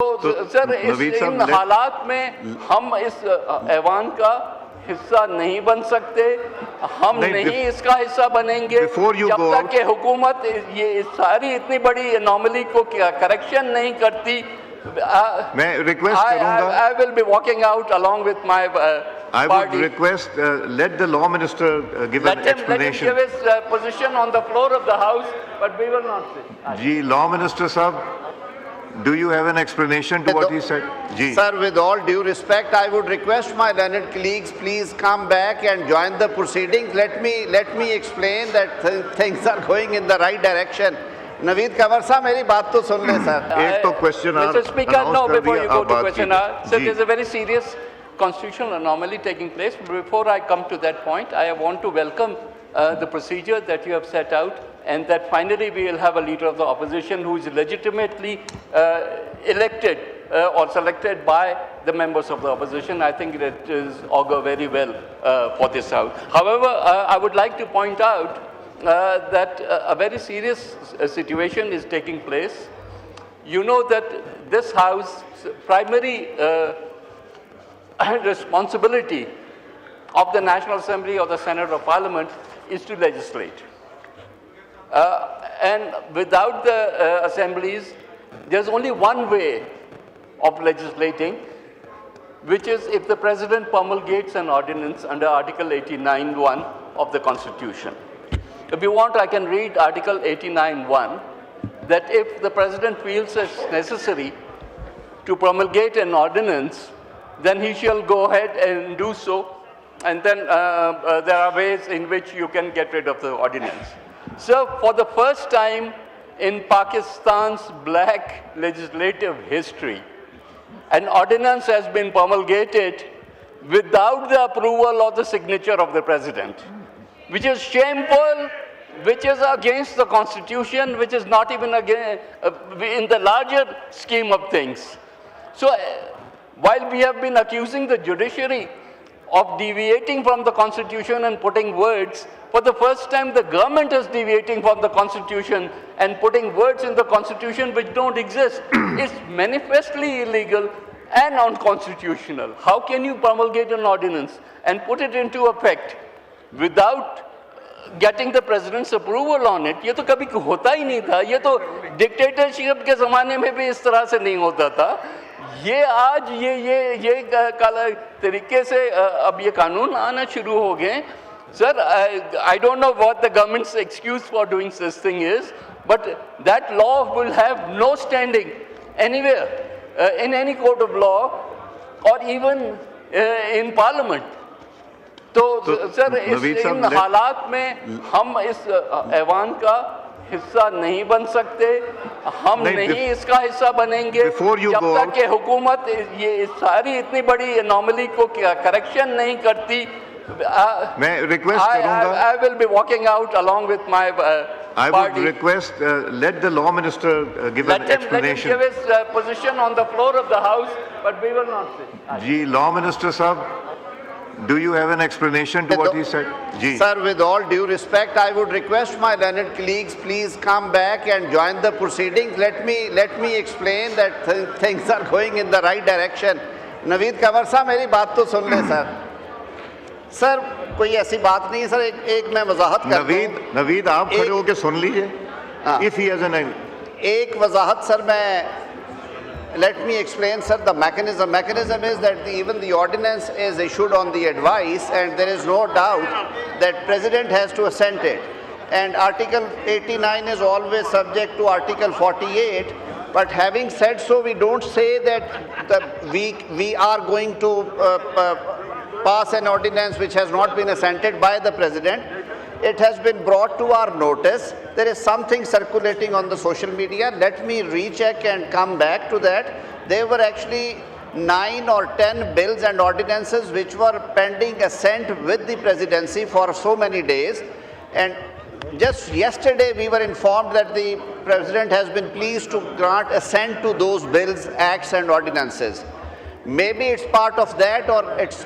तो सर इन हालात में हम इस ऐवान का हिस्सा नहीं बन सकते, हम नहीं इसका हिस्सा बनेंगे जब तक कि हुकूमत ये सारी इतनी बड़ी एनोमली को करेक्शन नहीं करती। मैं रिक्वेस्ट करूंगा, I will be walking out along with my I would request let the law minister give an explanation. Let him give his position on the floor of the house, but we will not sit. Ji, law minister sahab, do you have an explanation to what he said? Ji. Sir, with all due respect, I would request my learned colleagues, please come back and join the proceedings. Let me explain that things are going in the right direction. Naveed Kanwar साहब, मेरी बात तो सुन ले sir. एक तो question Mr. Speaker, no, before you go to question hour, sir, there's a very serious constitutional anomaly taking place. Before I come to that point, I want to welcome the procedure that you have set out, and that finally we will have a leader of the opposition who is legitimately elected or selected by the members of the opposition. I think that is augur very well for this House. However, I would like to point out that a very serious situation is taking place. You know that this House primary responsibility of the National Assembly or the Senate or Parliament is to legislate. And without the assemblies, there's only one way of legislating, which is if the President promulgates an ordinance under Article 89(1) of the Constitution. If you want, I can read Article 89(1), that if the President feels it's necessary to promulgate an ordinance, then he shall go ahead and do so, and then there are ways in which you can get rid of the ordinance. So, for the first time in Pakistan's black legislative history, an ordinance has been promulgated without the approval or the signature of the President, which is shameful, which is against the Constitution, which is not even against, in the larger scheme of things. So, while we have been accusing the judiciary of deviating from the Constitution and putting words, for the first time the government is deviating from the Constitution and putting words in the Constitution which don't exist. It's manifestly illegal and unconstitutional. How can you promulgate an ordinance and put it into effect without getting the President's approval on it? ये तो कभी होता ही नहीं था. ये तो dictatorship के ज़माने में भी इस तरह से नहीं होता था. ये आज ये तरीके से अब ये कानून आना शुरू हो गए. Sir, I don't know what the government's excuse for doing this thing is, but that law will have no standing anywhere in any court of law or even in Parliament. तो सर इन हालात में हम इस ऐवान का हिस्सा नहीं बन सकते, हम नहीं इसका हिस्सा बनेंगे जब तक कि हुकूमत ये सारी इतनी बड़ी एनोमली को करेक्शन नहीं करती. मैं रिक्वेस्ट करूंगा, I will be walking out along with my I would request let the law minister give an explanation. Let him give his position on the floor of the House, but we will not sit. Ji, law minister sahab, do you have an explanation to what he said? Ji. Sir, with all due respect, I would request my learned colleagues, please come back and join the proceedings. Let me explain that things are going in the right direction. Naveed Kanwar साहब, मेरी बात तो सुन ले sir. Sir, कोई ऐसी बात नहीं है सर. एक मैं वजाहत कर दूं. नवीद आप खड़े होकर सुन लीजिए. If he has an एक वजाहत सर मैं. Let me explain, sir, the mechanism. Mechanism is that even the ordinance is issued on the advice, and there is no doubt that President has to assent it. And Article 89 is always subject to Article 48. But having said so, we don't say that we are going to pass an ordinance which has not been assented by the President. It has been brought to our notice. There is something circulating on the social media. Let me recheck and come back to that. There were actually 9 or 10 bills and ordinances which were pending assent with the presidency for so many days. And just yesterday we were informed that the President has been pleased to grant assent to those bills, acts and ordinances. Maybe it's part of that or it's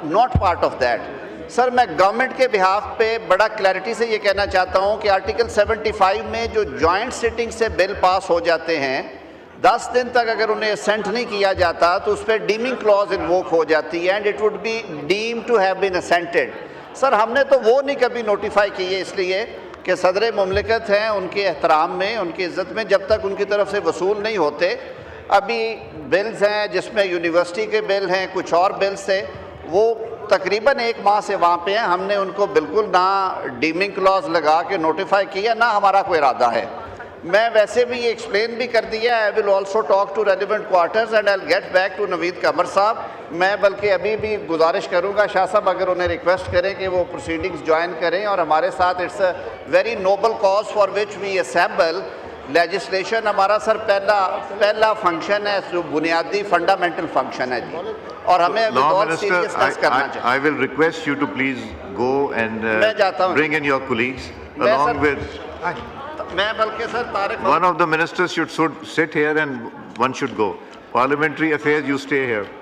not part of that. Sir, मैं government के behalf पे बड़ा clarity से ये कहना चाहता हूँ कि आर्टिकल 75 में जो जॉइंट सिटिंग से बिल पास हो जाते हैं 10 दिन तक अगर उन्हें असेंट नहीं किया जाता तो उस पर डीमिंग क्लॉज इन्वोक हो जाती है and it would be deem to have been assented. Sir हमने तो वो नहीं कभी नोटिफाई किए इसलिए कि सदर मुमलिकत हैं, उनके एहतराम में, उनकी इज़्ज़त में जब तक उनकी तरफ से वसूल नहीं होते। अभी बिल्स हैं जिसमें यूनिवर्सिटी के बिल हैं, कुछ और बिल्स थे, वो तकरीबन 1 माह से वहाँ पे हैं। हमने उनको बिल्कुल ना डीमिंग क्लॉज लगा के नोटिफाई किया, ना हमारा कोई इरादा है। मैं वैसे भी ये एक्सप्लेन भी कर दिया, I will also talk to relevant quarters and I will get back to Naveed Qamar साहब। मैं बल्कि अभी भी गुजारिश करूँगा शाह साहब अगर उन्हें रिक्वेस्ट करें कि वो प्रोसीडिंग्स ज्वाइन करें और हमारे साथ। It's a very noble cause for which we assemble legislation. हमारा सर पहला फंक्शन है जो बुनियादी फंडामेंटल फंक्शन है जी, और हमें Law बहुत Minister, सीरियसनेस करना चाहिए। I will request you to please go and मैं जाता हूँ। bring in your colleagues मैं along सर- with, मैं बल्कि sir Tariq one of the ministers should sit here and one should go. Parliamentary affairs, you stay here.